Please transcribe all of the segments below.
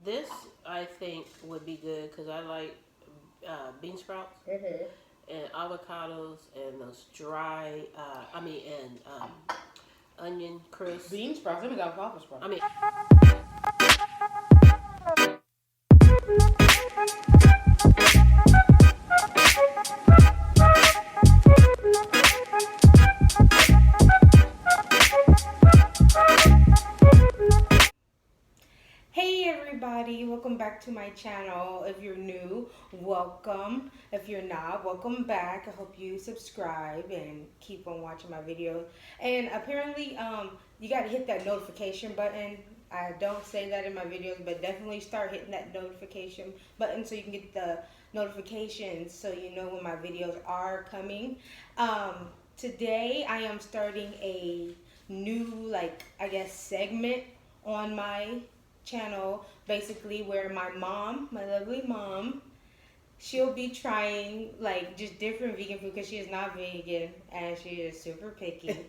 This I think would be good because I like bean sprouts and avocados and those dry. Onion crisps. Bean sprouts. Then we got alfalfa sprouts. I mean. Hey everybody, welcome back to my channel. If you're new, welcome. If you're not, welcome back. I hope you subscribe and keep on watching my videos. And apparently, you gotta hit that notification button. I don't say that in my videos, but definitely start hitting that notification button so you can get the notifications so you know when my videos are coming. Today I am starting a new, I guess, segment on my channel, basically, where my lovely mom, she'll be trying just different vegan food because she is not vegan and she is super picky.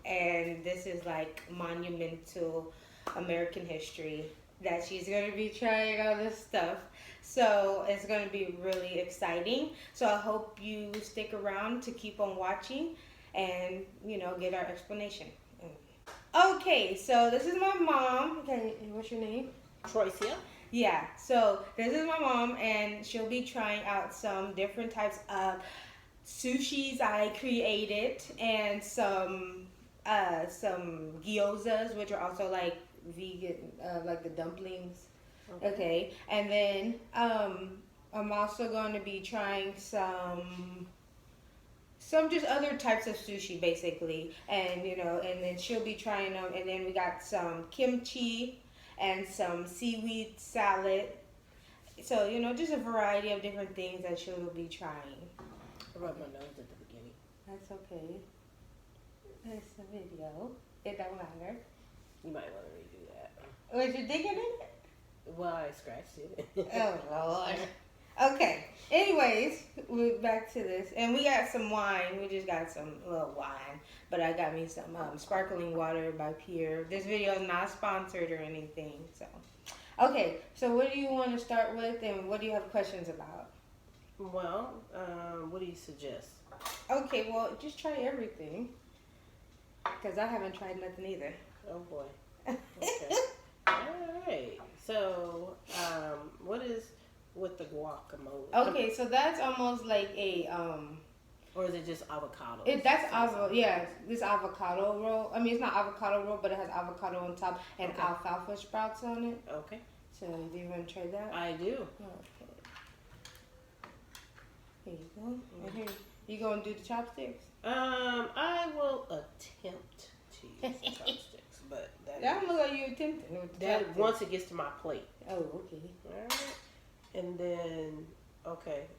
And this is like monumental American history that she's going to be trying all this stuff. So it's going to be really exciting. So I hope you stick around to keep on watching and, get our explanation. Okay, so this is my mom. Okay, what's your name? Troycia. Yeah, so this is my mom, and she'll be trying out some different types of sushis I created, and some gyozas, which are also like vegan, like the dumplings. Okay, and then I'm also going to be trying some just other types of sushi, basically, and and then she'll be trying them, and then we got some kimchi and some seaweed salad. So just a variety of different things that she'll be trying. I rubbed my nose at the beginning. That's okay. It's a video. It don't matter. You might want to redo that. Was you digging in it? Well, I scratched it. Oh Lord. Okay. Anyways, we're back to this, and we got some wine. We just got some little wine, but I got me some sparkling water by Pierre. This video is not sponsored or anything. So, okay. So, what do you want to start with, and what do you have questions about? Well, what do you suggest? Okay. Well, just try everything, because I haven't tried nothing either. Oh boy. Okay. All right. So, what is with the guacamole? Okay, so that's almost like a or is it just avocado? This avocado roll. I mean, it's not avocado roll, but it has avocado on top and alfalfa sprouts on it. Okay. So, do you want to try that? I do. Okay. Here you go. And here, you gonna do the chopsticks? I will attempt to use the chopsticks, but that look like you attempting with the chopsticks. Once it gets to my plate. Oh, okay. All right. And then,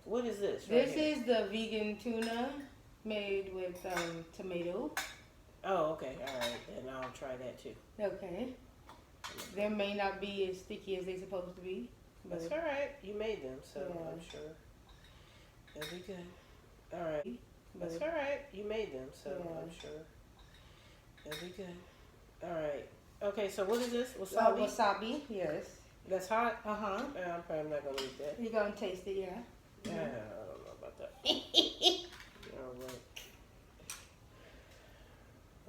what is this? This is the vegan tuna made with tomato. Oh, okay. All right. Then I'll try that too. Okay. They may not be as sticky as they're supposed to be. That's all right. You made them, so I'm sure they'll be good. All right. That's all right. You made them, so I'm sure they'll be good. All right. Okay, so what is this? Wasabi? Wasabi, yes. That's hot? Uh-huh. I'm probably not going to eat that. You're going to taste it, yeah. I don't know about that. All right.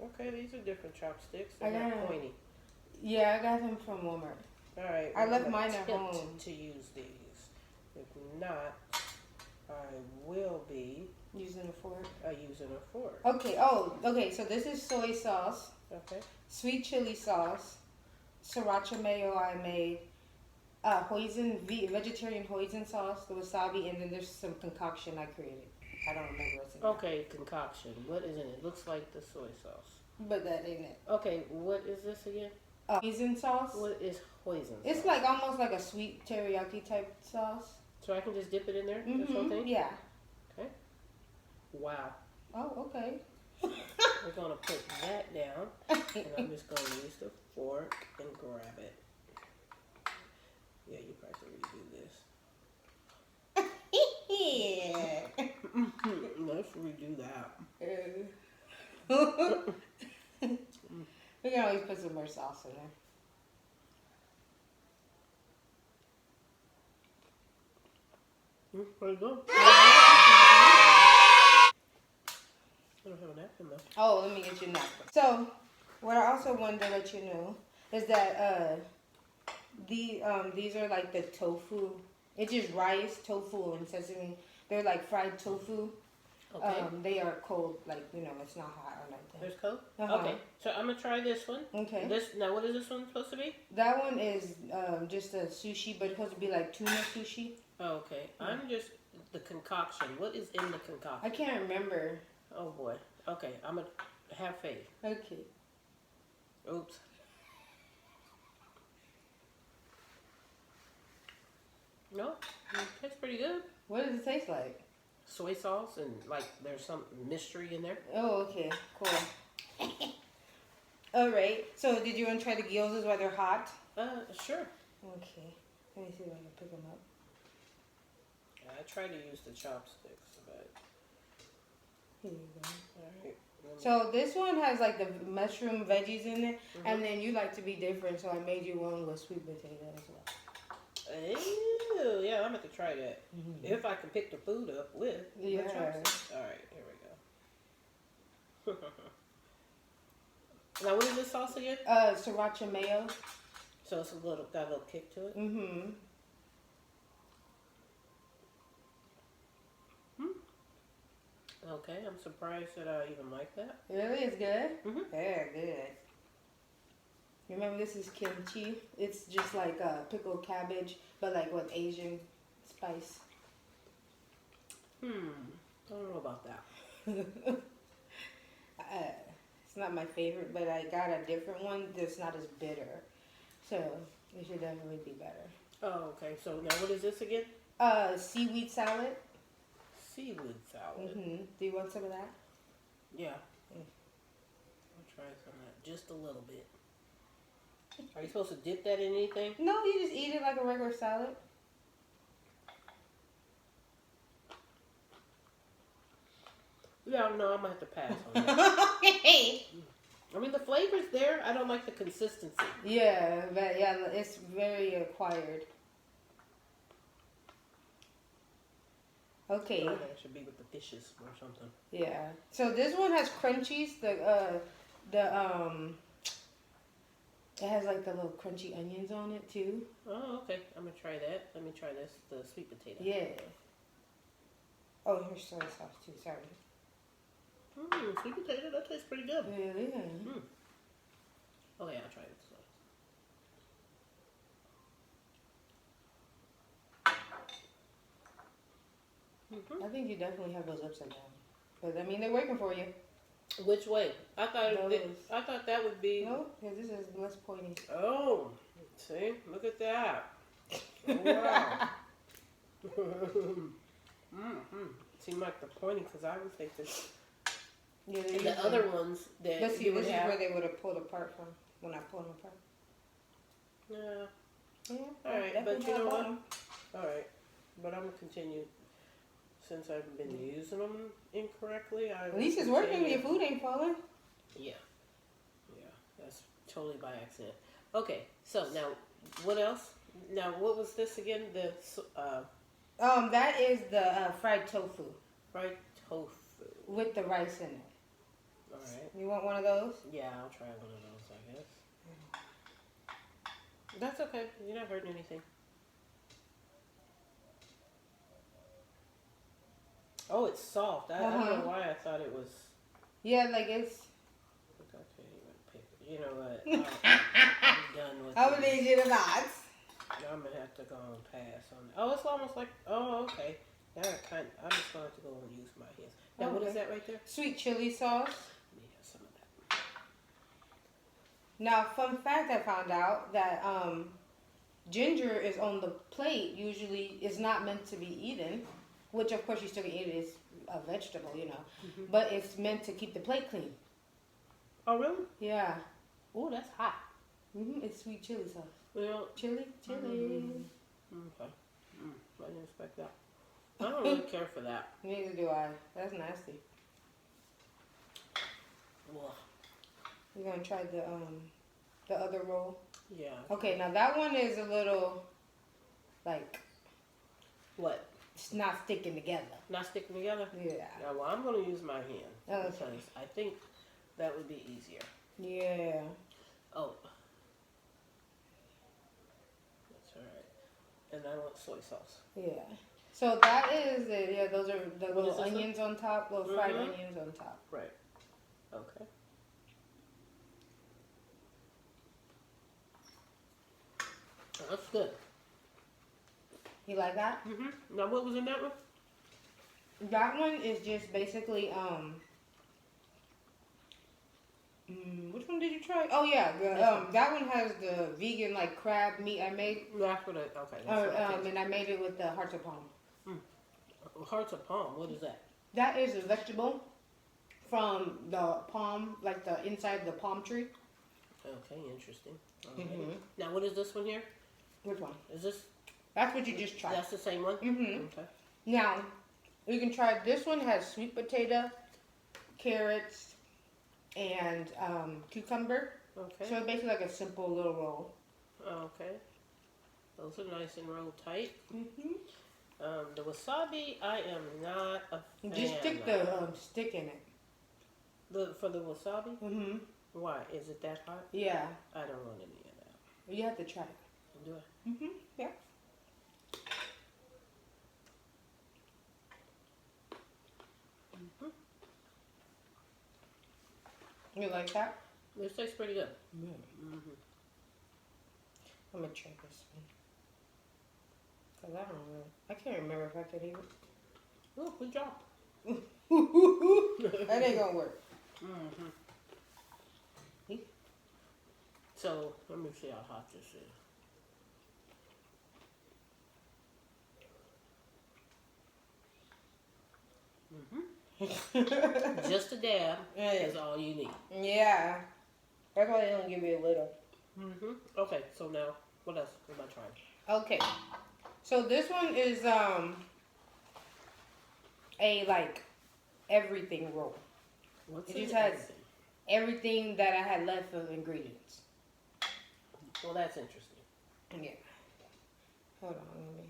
Okay, these are different chopsticks. They're not pointy. Yeah, I got them from Walmart. All right. I left mine at home. To use these. If not, I will be using a fork. Using a fork. Okay. Oh, okay. So this is soy sauce. Okay. Sweet chili sauce. Sriracha mayo I made. Vegetarian hoisin sauce, the wasabi, and then there's some concoction I created. I don't remember what's in it. Okay, concoction. What is in it? Looks like the soy sauce. But that ain't it. Okay, what is this again? Hoisin sauce. What is hoisin sauce? It's like almost like a sweet teriyaki type sauce. So I can just dip it in there? This whole thing? Yeah. Okay. Wow. Oh, okay. We're going to put that down, and I'm just going to use the fork and grab it. Yeah, you probably have to redo this. Yeah. Let's redo that. We can always put some more sauce in there. Pretty good. I don't have a napkin though. Oh, let me get you a napkin. So, what I also wanted to let you know is that these are like the tofu. It's just rice, tofu, and sesame. They're like fried tofu. Okay. They are cold, like, it's not hot or nothing. There's cold? Uh-huh. Okay. So I'm going to try this one. Okay. Now, what is this one supposed to be? That one is just a sushi, but it's supposed to be like tuna sushi. Oh, okay. I'm just the concoction. What is in the concoction? I can't remember. Oh, boy. Okay. I'm going to have faith. Okay. Oops. No, it tastes pretty good. What does it taste like? Soy sauce and like there's some mystery in there. Oh, okay. Cool. All right. So, did you want to try the gyozas while they're hot? Sure. Okay. Let me see if I can pick them up. I try to use the chopsticks, but Here you go. all right. So this one has like the mushroom veggies in it, and then you like to be different, so I made you one with sweet potato as well. Ew, yeah, I'm going to try that. If I can pick the food up with the chopsticks. All right, here we go. Now, what is this sauce again? Sriracha mayo. So it's got a little kick to it. Okay, I'm surprised that I even like that. Really, it's good. Yeah, good. Remember, this is kimchi. It's just like pickled cabbage, but like with Asian spice. I don't know about that. It's not my favorite, but I got a different one that's not as bitter. So it should definitely be better. Oh, okay. So now what is this again? Seaweed salad. Seaweed salad. Do you want some of that? Yeah. I'll try some of that. Just a little bit. Are you supposed to dip that in anything? No, you just eat it like a regular salad. Yeah, no, I'm going to have to pass on that. Okay. I mean, the flavor's there. I don't like the consistency. Yeah, but yeah, it's very acquired. Okay. I think it should be with the fishes or something. Yeah. So this one has crunchies. It has like the little crunchy onions on it too. Oh, okay. I'm going to try that. Let me try this, the sweet potato. Yeah. Oh, here's soy sauce too. Sorry. Sweet potato, that tastes pretty good. Really? Oh, yeah, I'll try it. I think you definitely have those upside down. But I mean, they're working for you. Which way? I thought that would be. No, because this is less pointy. Oh, see, look at that. Oh, wow. Seemed like the pointing because I would think this. Yeah, and the other ones that let's see, you would this have. is where they would have pulled apart from when I pulled them apart. Yeah. Yeah. All right, but you know what? Them. All right, but I'm gonna continue. Since I've been using them incorrectly, At least it's working. Your food ain't falling. Yeah. Yeah, that's totally by accident. Okay, so now what else? Now what was this again? That is the fried tofu Fried tofu. with the rice in it. All right. You want one of those? Yeah, I'll try one of those, I guess. That's okay. You're not hurting anything. Oh, it's soft. I don't know why I thought it was. Yeah, like it's. Look, I can't even pick it. You know what? I'm done with I would this. need you to not. I'm gonna have to go and pass on it. Oh, it's almost like. Oh, okay. Now I'm just going to go and use my hands. Now, what is that right there? Sweet chili sauce. Yeah, some of that. Now, fun fact I found out that ginger is on the plate. Usually, is not meant to be eaten. Which, of course, you still can eat it. It's a vegetable, you know. But it's meant to keep the plate clean. Oh, really? Yeah. Oh, that's hot. It's sweet chili sauce. Well, Chili. Okay. I didn't expect that. I don't really care for that. Neither do I. That's nasty. Ugh. We're going to try the other roll. Yeah. Okay, now that one is a little, like... What? it's not sticking together. Not sticking together? Yeah. Now, well, I'm going to use my hand. Okay. Because I think that would be easier. Yeah. Oh. That's alright. And I want soy sauce. Yeah. So that is it. Yeah, those are the What is little this onions on top, little fried Mhm. onions on top. Right. Okay. That's good. You like that? Now, what was in that one? That one is just basically which one did you try? Oh yeah, that one has the vegan like crab meat I made. That's what I, okay. That's what I think. And I made it with the hearts of palm. Hearts of palm, what is that? That is a vegetable from the palm, like the inside of the palm tree. Okay, interesting. Now, what is this one here? Which one? Is this? That's what you just tried. That's the same one? Okay. Now, you can try, this one has sweet potato, carrots, and cucumber. Okay. So it's basically like a simple little roll. Okay. Those are nice and rolled tight. The wasabi, I am not a fan. Just stick the stick in it. For the wasabi? Why? Is it that hot? Yeah. I don't want any of that. You have to try it. Do I? Yeah. You like that? This tastes pretty good. I'm gonna try this one. Cause I don't know. I can't remember if I could eat it. Oh, good job. That ain't gonna work. So, let me see how hot this is. Just a dab is all you need. Yeah. That's why they don't give you a little. Okay, so now, what else am I trying? Okay. So this one is a like everything roll. What's It just has everything that I had left of ingredients. Well, that's interesting. Yeah. Hold on, let me.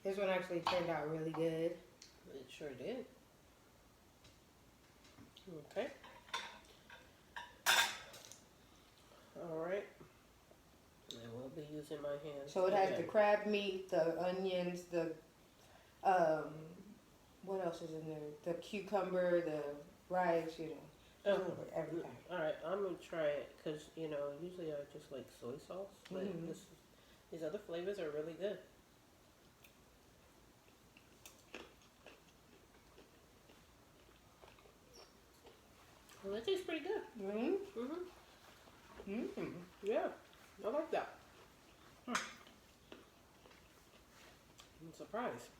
This one actually turned out really good. It sure did. Okay. Alright. I will be using my hands. So it has the crab meat, the onions, the what else is in there? The cucumber, the rice, you know. Everything. Alright, I'm going to try it because, you know, usually I just like soy sauce, but these other flavors are really good. Well, that tastes pretty good. Yeah, I like that. I'm surprised.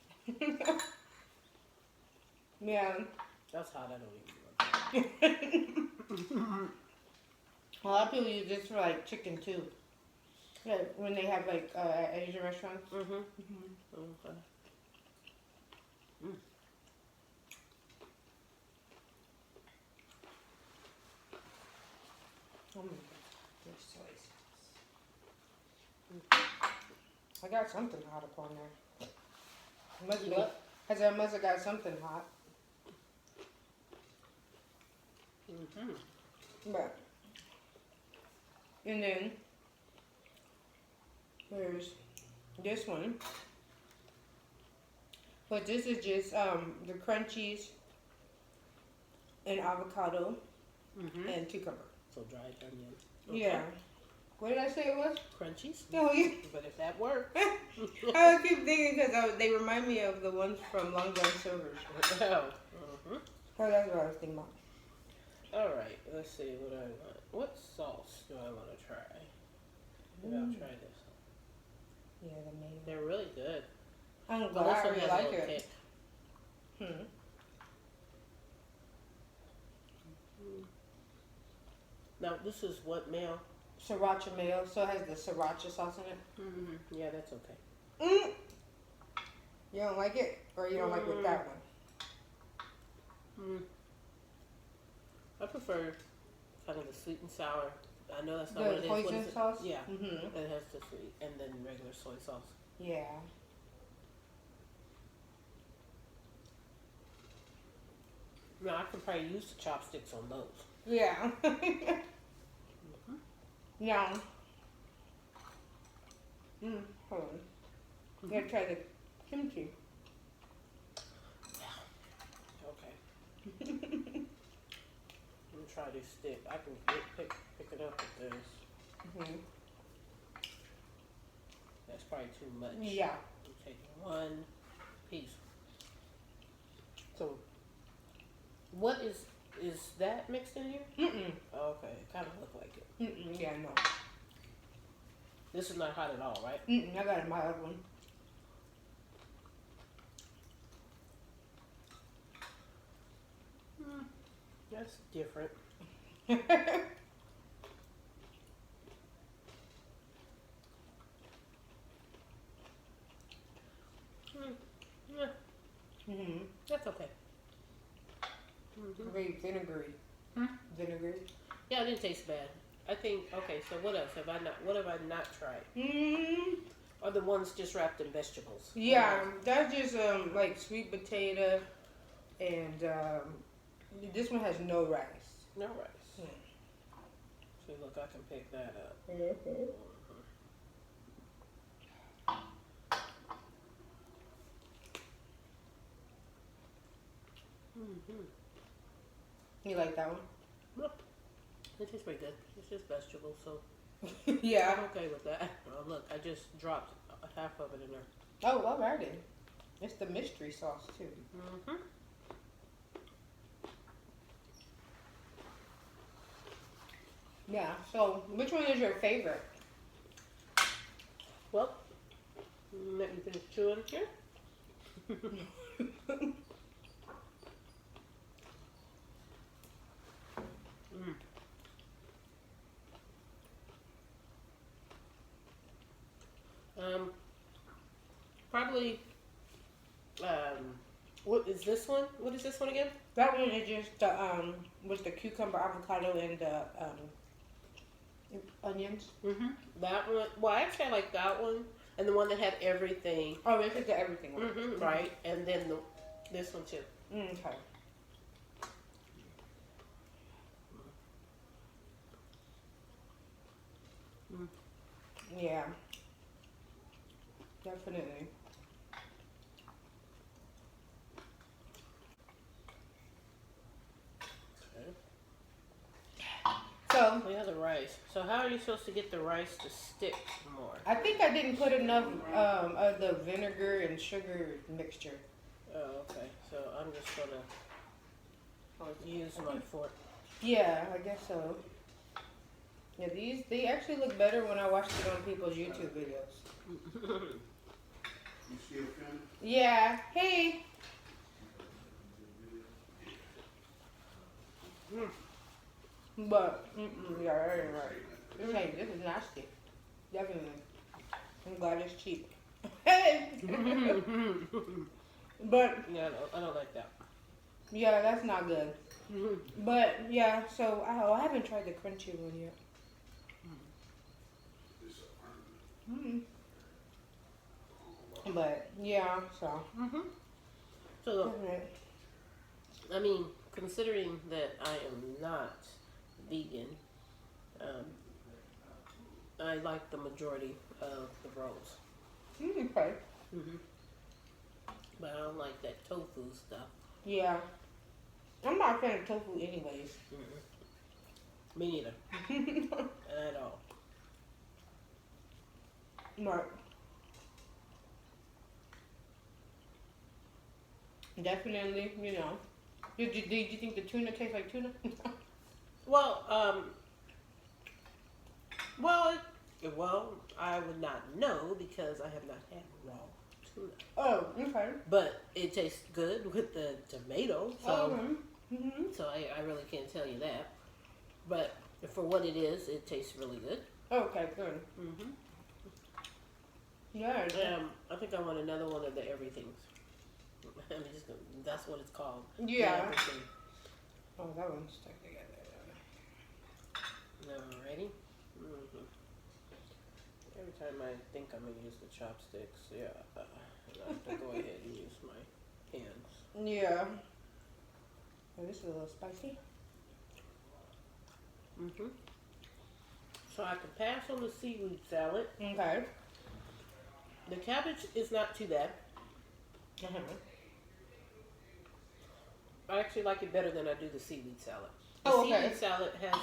Yeah. That's hot, I don't even A lot of people use this for like chicken too. Yeah, when they have like Asian restaurants. Okay. There's soy sauce. I got something hot up on there. I must have got something hot. But, and then there's this one. But this is just the crunchies and avocado and cucumber. So dried onion. Okay. Yeah. What did I say it was? Crunchies. Oh, yeah. But if that works. I keep thinking because they remind me of the ones from Long John Silver's. Oh, that's what I was thinking about. Alright, let's see what I want. What sauce do I want to try? Maybe I'll try this. Yeah, the mayo. They're really good. I'm glad I really like it. Kick. Now, this is what mayo? Sriracha mayo, so it has the sriracha sauce in it. Yeah, that's okay. You don't like it? Or you don't like with that one? I prefer kind of the sweet and sour. I know that's not The what it is. hoisin sauce? Yeah. It has the sweet and then regular soy sauce. Yeah. No, I could probably use the chopsticks on those. Yeah. Yeah. Hold on. You gotta try the kimchi. Okay. Let me try this stick. I can pick it up with this. That's probably too much. Yeah. I'm taking one piece. So, what is that mixed in here? Oh, okay, it kind of looked like it. Yeah, no. This is not hot at all, right? I got a mild one. That's different. Yeah. That's okay. Very vinegary. Vinegary. Yeah, it didn't taste bad. I think. Okay, so what else have I not? What have I not tried? Are the ones just wrapped in vegetables? Yeah, that's just like sweet potato, and this one has no rice. No rice. See, look, I can pick that up. You like that one? Well, it tastes pretty good. It's just vegetables, so Yeah. I'm okay with that. Oh, look, I just dropped half of it in there. Oh, alrighty. It's the mystery sauce too. Yeah. So, which one is your favorite? Well, let me finish chewing here. Probably. What is this one? What is this one again? That one is just the with the cucumber, avocado, and the onions. That one. Well, actually, I like that one, and the one that had everything. Oh, this is the everything one. Right, and then this one too. Okay. Yeah. Definitely. So yeah, the rice. So how are you supposed to get the rice to stick more? I think I didn't put enough of the vinegar and sugar mixture. Oh, okay. So I'm just gonna use my fork. Yeah, I guess so. Yeah, they actually look better when I watch it on people's YouTube videos. You still filming? Yeah. Hey. But yeah, right. This is nasty. Definitely. I'm glad it's cheap. But yeah, I don't like that. Yeah, that's not good. But yeah, so I haven't tried the crunchy one yet. But yeah, so. So I mean, considering that I am not vegan, I like the majority of the rolls. Okay. But I don't like that tofu stuff. Yeah. I'm not a fan of tofu anyways. Me neither. At all. But definitely, you know. Did you think the tuna tastes like tuna? Well, well, I would not know because I have not had raw tuna. Oh, okay. But it tastes good with the tomato, so so I really can't tell you that. But for what it is, it tastes really good. Okay, good. Yeah. I think I want another one of the everythings. I'm just gonna, that's what it's called. Yeah. The everything. Oh, that one's stuck together. Alrighty. Every time I think I'm gonna use the chopsticks, yeah, I have to go ahead and use my hands. Yeah. Oh, this is a little spicy. So I can pass on the seaweed salad. Okay. The cabbage is not too bad. I actually like it better than I do the seaweed salad. The seaweed salad has,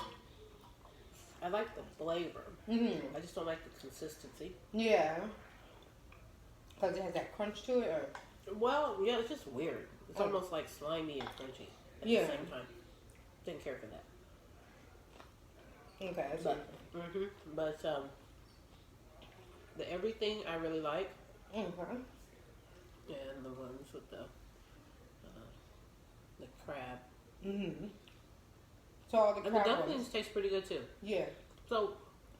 I like the flavor. I just don't like the consistency. Yeah. Because it has that crunch to it, or? Well, yeah, it's just weird. It's almost like slimy and crunchy at the same time. Didn't care for that. Okay, that's But the everything I really like. Okay. And the ones with the crab. So all the crab and the dumplings taste pretty good too. Yeah. So,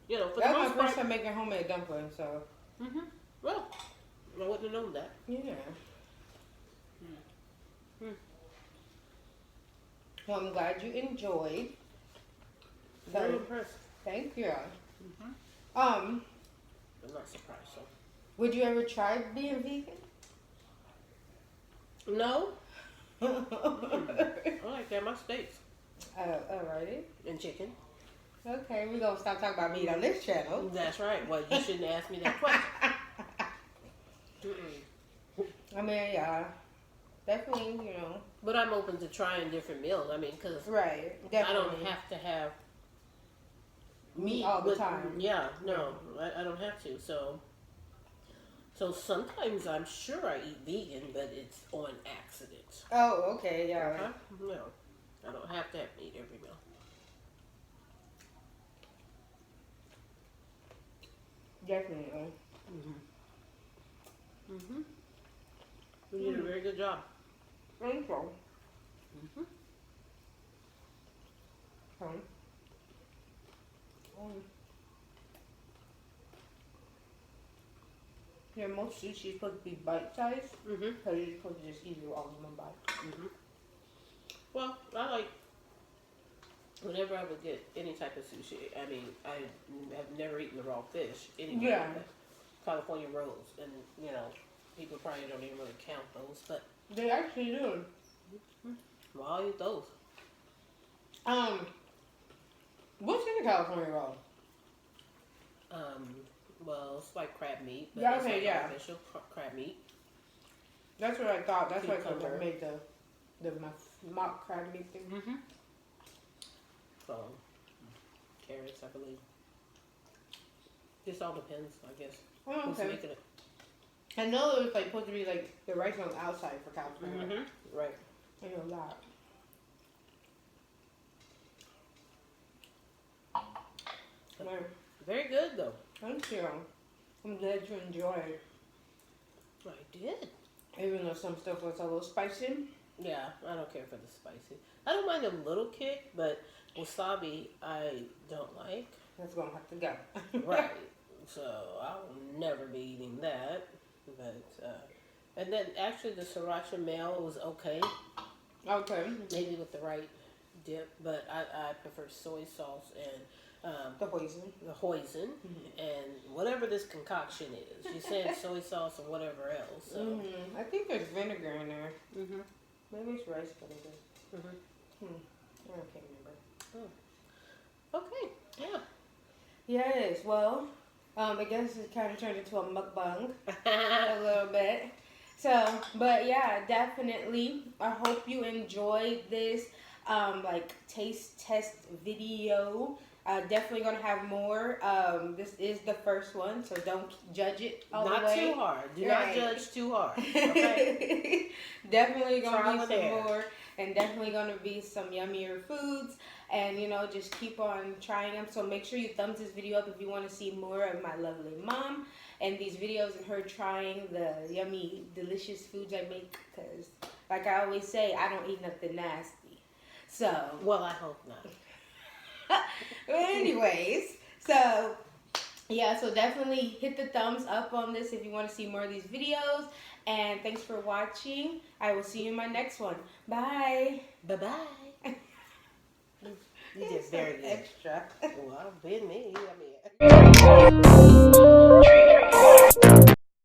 you know, for that the was most my first part, time making homemade dumplings, so. Well, I wouldn't have known that. Yeah. Well, I'm glad you enjoyed. Very impressed. Thank you. I'm not surprised. So. Would you ever try being vegan? No. I like to have my steaks. Alrighty. And chicken. Okay, we're gonna stop talking about meat on this channel. That's right. Well, you shouldn't ask me that question. I mean, yeah, definitely, you know. But I'm open to trying different meals. I mean, because definitely. I don't have to have meat all the time. Yeah, no, I don't have to. So sometimes I'm sure I eat vegan, but it's on accident. Oh, okay, yeah. No, I don't have to have meat every meal. Definitely. You did a very good job. Thank you. Yeah, most sushi is supposed to be bite-sized. So you're supposed to just eat it all in one bite. Well, I like, whenever I would get any type of sushi, I mean, I have never eaten the raw fish anyway. Yeah. California rolls, and, you know, people probably don't even really count those, but They actually do. well, I'll eat those. What's in a California roll? Well, it's like crab meat, but Yeah, it's okay, like yeah. artificial crab meat. That's what I thought. That's why I Cucumber. made the mock crab meat thing. So, carrots, I believe. Just all depends, I guess. Oh, Who's okay. making it? I know it was like supposed to be like the rice on the outside for California. Right. I know that. Very good, though. Thank you. I'm glad you enjoyed. I did. Even though some stuff was a little spicy. Yeah, I don't care for the spicy. I don't mind a little kick, but wasabi I don't like. That's gonna have to go. Right. So I'll never be eating that. But and then actually the sriracha mayo was okay. Okay. Maybe with the right dip, but I prefer soy sauce and The hoisin. the hoisin and whatever this concoction is. You said soy sauce or whatever else. So. I think there's vinegar in there. Maybe it's rice vinegar. I can't remember. Okay. Yeah. Yes. Well, I guess it kind of turned into a mukbang a little bit. So, but yeah, definitely. I hope you enjoyed this like taste test video. Definitely gonna have more. This is the first one, so don't judge it all the way. Not too hard. Do not judge too hard. Okay. Definitely gonna be some more, and definitely gonna be some yummier foods. And you know, just keep on trying them. So make sure you thumbs this video up if you want to see more of my lovely mom and these videos of her trying the yummy, delicious foods I make. Because, like I always say, I don't eat nothing nasty. So. Well, I hope not. Anyways, so yeah, so definitely hit the thumbs up on this if you want to see more of these videos. And thanks for watching. I will see you in my next one. Bye. Bye-bye. You did very good. Extra. Well, been me. I mean.